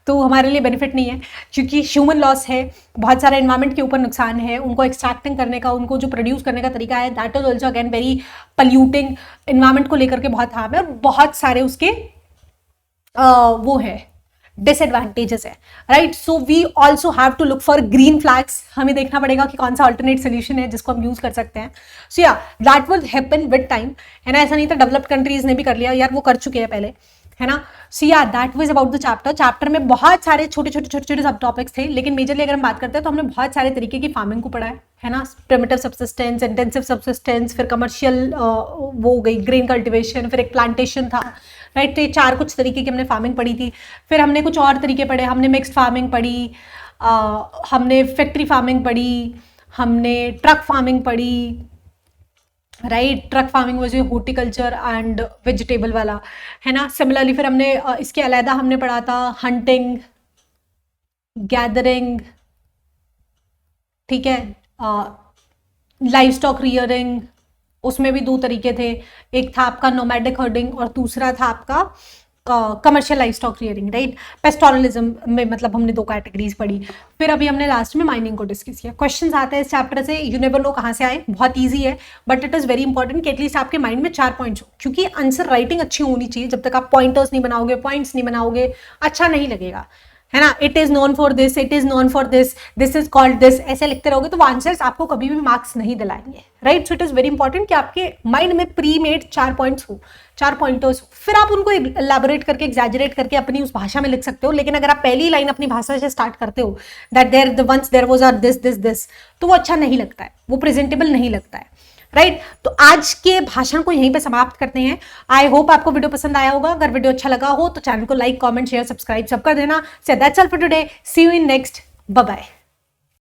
तो हमारे लिए बेनिफिट नहीं है, क्योंकि ह्यूमन लॉस है, बहुत सारा एनवायरमेंट के ऊपर नुकसान है, उनको एक्सट्रैक्टिंग करने का, उनको जो प्रोड्यूस करने का तरीका है, that is also again very polluting, environment को लेकर के बहुत हार्म है, और बहुत सारे उसके वो है डिसएडवांटेजेस है, right. So we also have to look for green flags, हमें देखना पड़ेगा कि कौन सा अल्टरनेट सोल्यूशन है जिसको हम यूज कर सकते हैं। सो या that will happen with time, है ना। ऐसा नहीं था डेवलप्ड कंट्रीज ने भी कर लिया, यार वो कर चुके हैं पहले, है ना। सो या that was about the chapter में बहुत सारे छोटे छोटे सब टॉपिक्स थे, लेकिन मेजरली अगर हम बात करते हैं तो हमने बहुत सारे तरीके की फार्मिंग को पढ़ा है ना। प्रिमिटिव सब्सिस्टेंस, इंटेंसिव सब्सिस्टेंस, फिर कमर्शियल वो हो गई ग्रेन कल्टिवेशन, फिर एक प्लांटेशन था, राइट। तो ये 4 कुछ तरीके की हमने फार्मिंग पढ़ी थी। फिर हमने कुछ और तरीके पढ़े, हमने मिक्स्ड फार्मिंग पढ़ी, हमने फैक्ट्री फार्मिंग पढ़ी, हमने ट्रक फार्मिंग पढ़ी, right. Truck farming was horticulture and vegetable वाला, है ना। सिमिलरली फिर हमने इसके अलहदा हमने पढ़ा था हंटिंग, गैदरिंग, ठीक है, लाइव स्टॉक रियरिंग, उसमें भी 2 तरीके थे, एक था आपका नोमैडिक हर्डिंग और दूसरा था आपका commercial live stock rearing, right. Pastoralism में मतलब हमने 2 कैटेगरीज पढ़ी। फिर अभी हमने लास्ट में माइनिंग को डिस्कस किया। क्वेश्चंस आते हैं इस चैप्टर से, यू नेवर नो कहाँ से आए, बहुत ईजी है, but it is very important कि एटलीस्ट आपके माइंड में 4 पॉइंट्स हो, क्योंकि आंसर राइटिंग अच्छी होनी चाहिए। जब तक आप पॉइंटर्स नहीं बनाओगे, पॉइंट्स नहीं बनाओगे, अच्छा नहीं लगेगा, है ना। It is known for this, it is known for this, this is called this, ऐसे लिखते रहोगे तो वो आंसर्स आपको कभी भी मार्क्स नहीं दिलाएंगे, right. So it is very important कि आपके माइंड में प्री मेड 4 पॉइंट्स हो, 4 पॉइंटर्स, फिर आप उनको एलैबोरेट करके, एग्जैजरेट करके अपनी उस भाषा में लिख सकते हो। लेकिन अगर आप पहली लाइन अपनी भाषा से स्टार्ट करते हो, that there the ones there was this this this, तो वो अच्छा नहीं लगता है, वो प्रेजेंटेबल नहीं लगता है, राइट। तो आज के भाषण को यहीं पे समाप्त करते हैं। आई होप आपको वीडियो पसंद आया होगा। अगर वीडियो अच्छा लगा हो तो चैनल को लाइक, कमेंट, शेयर, सब्सक्राइब सब कर देना। So that's all for today, see you in next, bye bye.